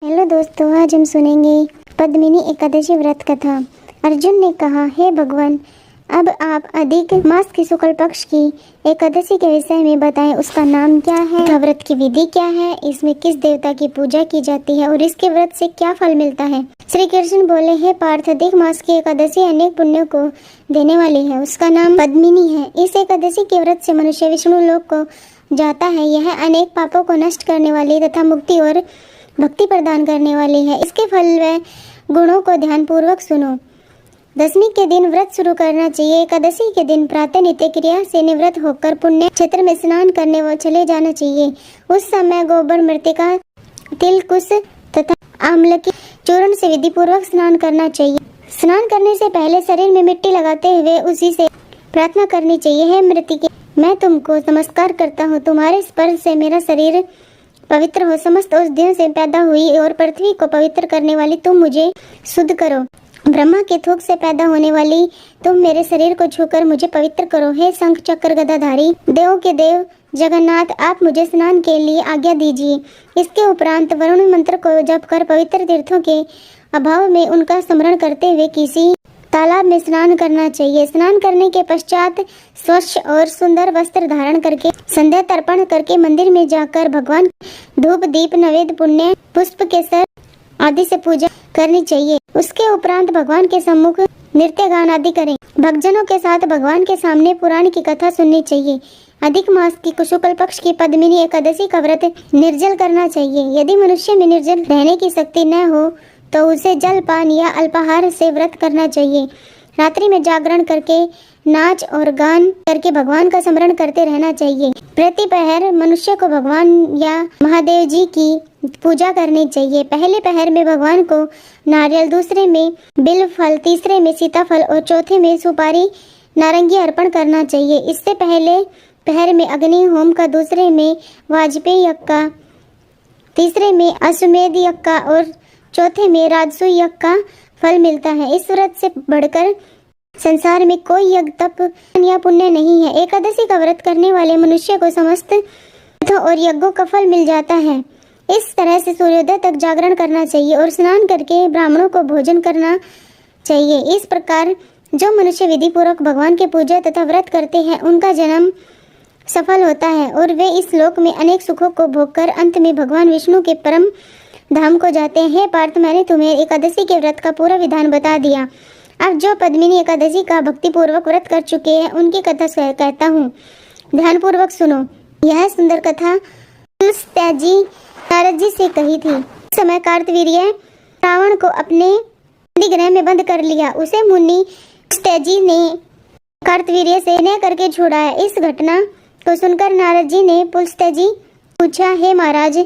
Hello दोस्तों, आज हम सुनेंगे पद्मिनी एकादशी व्रत कथा। अर्जुन ने कहा, हे भगवान, अब आप अधिक मास की शुक्ल पक्ष की एकादशी के विषय में बताएं। उसका नाम क्या है तथा व्रत की विधि क्या है, इसमें किस देवता की पूजा की जाती है और इसके व्रत से क्या फल मिलता है। श्री कृष्ण बोले, हे पार्थ, अधिक मास की एकादशी अनेक पुण्यों को देने वाली है। उसका नाम पद्मिनी है। इस एकादशी के व्रत से मनुष्य विष्णु लोक को जाता है। यह अनेक पापों को नष्ट करने वाली तथा मुक्ति और भक्ति प्रदान करने वाली है। इसके फल व गुणों को ध्यान पूर्वक सुनो। दशमी के दिन व्रत शुरू करना चाहिए। एकादशी के दिन प्रातः नित्य क्रिया से निवृत्त होकर पुण्य क्षेत्र में स्नान करने व चले जाना चाहिए। उस समय गोबर, मृतिका, तिल, कुश तथा आम्ल के चूर्ण से विधि पूर्वक स्नान करना चाहिए। स्नान करने से पहले शरीर में मिट्टी लगाते हुए उसी से प्रार्थना करनी चाहिए, हे मृतिके, मैं तुमको नमस्कार करता हूँ। तुम्हारे स्पर्श से मेरा शरीर पवित्र हो। समस्त औषधियों से पैदा हुई और पृथ्वी को पवित्र करने वाली तुम मुझे शुद्ध करो। ब्रह्मा के थूक से पैदा होने वाली तुम मेरे शरीर को छूकर मुझे पवित्र करो। हे शंख चक्र गदाधारी देवों के देव जगन्नाथ, आप मुझे स्नान के लिए आज्ञा दीजिए। इसके उपरांत वरुण मंत्र को जप कर पवित्र तीर्थों के अभाव में उनका स्मरण करते हुए किसी तालाब में स्नान करना चाहिए। स्नान करने के पश्चात स्वच्छ और सुंदर वस्त्र धारण करके संध्या तर्पण करके मंदिर में जाकर भगवान धूप, दीप, नैवेद्य, पुण्य पुष्प, केसर आदि से पूजा करनी चाहिए। उसके उपरांत भगवान के सम्मुख नृत्य गान आदि करें। भक्तजनों के साथ भगवान के सामने पुराण की कथा सुननी चाहिए। अधिक मास की शुक्ल पक्ष की पद्मिनी एकादशी का व्रत निर्जल करना चाहिए। यदि मनुष्य में निर्जल रहने की शक्ति न हो तो उसे जल पान या अल्पाहार से व्रत करना चाहिए। रात्रि में जागरण करके नाच और गान करके भगवान का स्मरण करते रहना चाहिए। प्रति पहर मनुष्य को भगवान या महादेव जी की पूजा करनी चाहिए। पहले पहर में भगवान को नारियल, दूसरे में बिल्व फल, तीसरे में सीताफल और चौथे में सुपारी नारंगी अर्पण करना चाहिए। इससे पहले पहर में अग्नि होम का, दूसरे में वाजपेयी यज्ञ का, तीसरे में अश्वमेध यज्ञ का और चौथे में राजसूय यज्ञ का फल मिलता है। इस व्रत से बढ़कर संसार में कोई यज्ञ, तप या पुण्य नहीं है। एकादशी का व्रत करने वाले मनुष्य को समस्त तीर्थों और यज्ञों का फल मिल जाता है। इस तरह से सूर्योदय तक जागरण करना चाहिए और स्नान करके ब्राह्मणों को भोजन करना चाहिए। इस प्रकार जो मनुष्य विधि पूर्वक भगवान के पूजा तथा व्रत करते हैं उनका जन्म सफल होता है और वे इस लोक में अनेक सुखों को भोगकर अंत में भगवान विष्णु के परम धाम को जाते हैं। हे पार्थ, मैंने तुम्हें एकादशी के व्रत का पूरा विधान बता दिया। अब जो पद्मिनी एकादशी का भक्ति पूर्वक व्रत कर चुके हैं उनकी कथा कहता हूँ, ध्यान पूर्वक सुनो। यह सुंदर कथा पुलस्त्याजी नारद जी से कही थी। उस समय कार्तवीर्य रावण को अपने गृह में बंद कर लिया। उसे मुनि पुलस्त्याजी ने कार्तवीर्य से विनय करके छुड़ाया। इस घटना को सुनकर नारद जी ने पुलस्त्याजी पूछा, हे महाराज,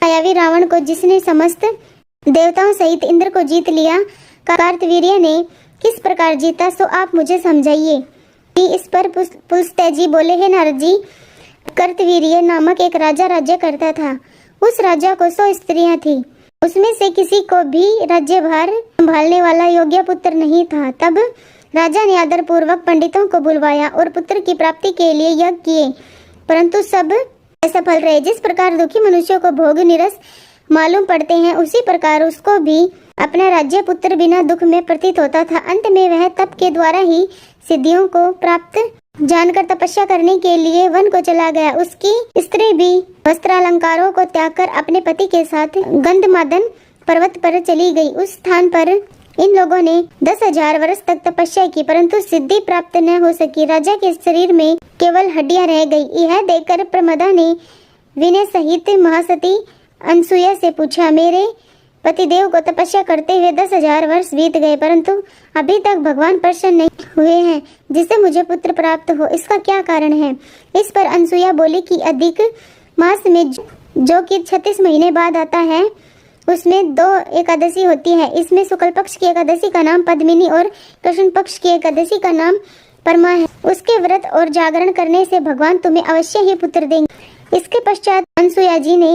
मायावी रावण को जिसने समस्त देवताओं सहित इंद्र को जीत लिया, कार्तवीर्य ने किस प्रकार जीता, सो आप मुझे समझाइए। इस पर पुलस्त्याजी बोले, हे नारद जी, कार्तवीर्य नामक एक राजा राज्य करता था। उस राजा को 100 स्त्रियां थी। उसमें से किसी को भी राज्यभार संभालने वाला योग्य पुत्र नहीं था। तब राजा ने आदर पूर्वक पंडितों को बुलवाया और पुत्र की प्राप्ति के लिए यज्ञ किए, परंतु सब असफल रहे। जिस प्रकार दुखी मनुष्यों को भोग निरस मालूम पड़ते हैं, उसी प्रकार उसको भी अपना राज्य पुत्र बिना दुख में प्रतीत होता था। अंत में वह तप के द्वारा ही सिद्धियों को प्राप्त जानकर तपस्या करने के लिए वन को चला गया। उसकी स्त्री भी वस्त्रालंकारों को त्याग कर अपने पति के साथ गंधमादन पर्वत पर चली गई। उस स्थान पर इन लोगों ने 10,000 वर्ष तक तपस्या की, परंतु सिद्धि प्राप्त न हो सकी। राजा के शरीर में केवल हड्डियां रह गई। यह देखकर प्रमदा ने विनय सहित महासती अनसुया से पूछा, मेरे पतिदेव को तपस्या करते हुए 10,000 वर्ष बीत गए, परंतु अभी तक भगवान प्रसन्न नहीं हुए हैं जिससे मुझे पुत्र प्राप्त हो। इसका क्या कारण है? इस पर अनसुया बोली कि अधिक मास में जो कि 36 महीने बाद आता है, उसमें 2 एकादशी होती है। इसमें शुक्ल पक्ष की एकादशी का नाम पद्मिनी और कृष्ण पक्ष की एकादशी का नाम परमा है। उसके व्रत और जागरण करने से भगवान तुम्हें अवश्य ही पुत्र देंगे। इसके पश्चात अनसुया जी ने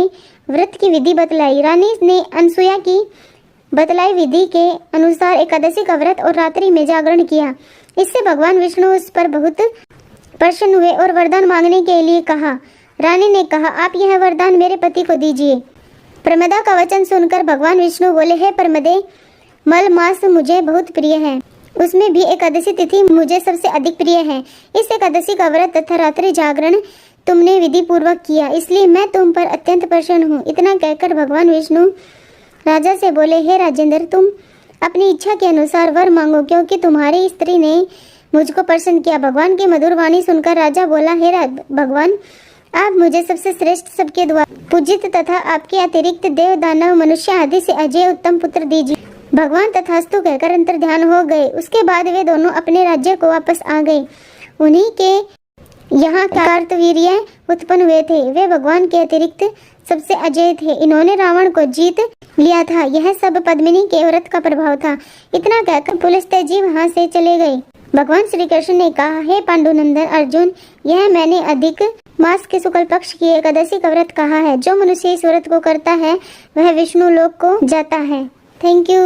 व्रत की विधि बतलाई। रानी ने अनसुया की बतलाई विधि के अनुसार एकादशी का व्रत और रात्रि में जागरण किया। इससे भगवान विष्णु उस पर बहुत प्रसन्न हुए और वरदान मांगने के लिए कहा। रानी ने कहा, आप यह वरदान मेरे पति को दीजिए। प्रमदा का वचन सुनकर भगवान विष्णु बोले, हे प्रमदे, मल मास मुझे बहुत प्रिय है, उसमें भी एकादशी तिथि मुझे सबसे अधिक प्रिय है। इस एकादशी का व्रत तथा रात्रि जागरण तुमने विधि पूर्वक किया, इसलिए मैं तुम पर अत्यंत प्रसन्न हूँ। इतना कहकर भगवान विष्णु राजा से बोले, हे राजेंद्र, तुम अपनी इच्छा के अनुसार वर मांगो, क्योंकि तुम्हारी स्त्री ने मुझको प्रसन्न किया। भगवान की मधुर वाणी सुनकर राजा बोला, हे भगवान, आप मुझे सबसे श्रेष्ठ, सबके द्वारा पूजित तथा आपके अतिरिक्त देव दानव मनुष्य आदि से अजय उत्तम पुत्र दीजिए। भगवान तथास्तु कहकर अंतर ध्यान हो गए। उसके बाद वे दोनों अपने राज्य को वापस आ गए। उन्हीं के यहाँ कार्तवीर्य उत्पन्न हुए थे। वे भगवान के अतिरिक्त सबसे अजय थे। इन्होंने रावण को जीत लिया था। यह सब पद्मिनी के व्रत का प्रभाव था। इतना कहकर पुलस्त्य वहां से चले गए। भगवान श्री कृष्ण ने कहा, हे पांडुनंदन अर्जुन, यह मैंने अधिक मास के शुक्ल पक्ष की एकादशी का व्रत कहा है। जो मनुष्य इस व्रत को करता है वह विष्णु लोक को जाता है। Thank you.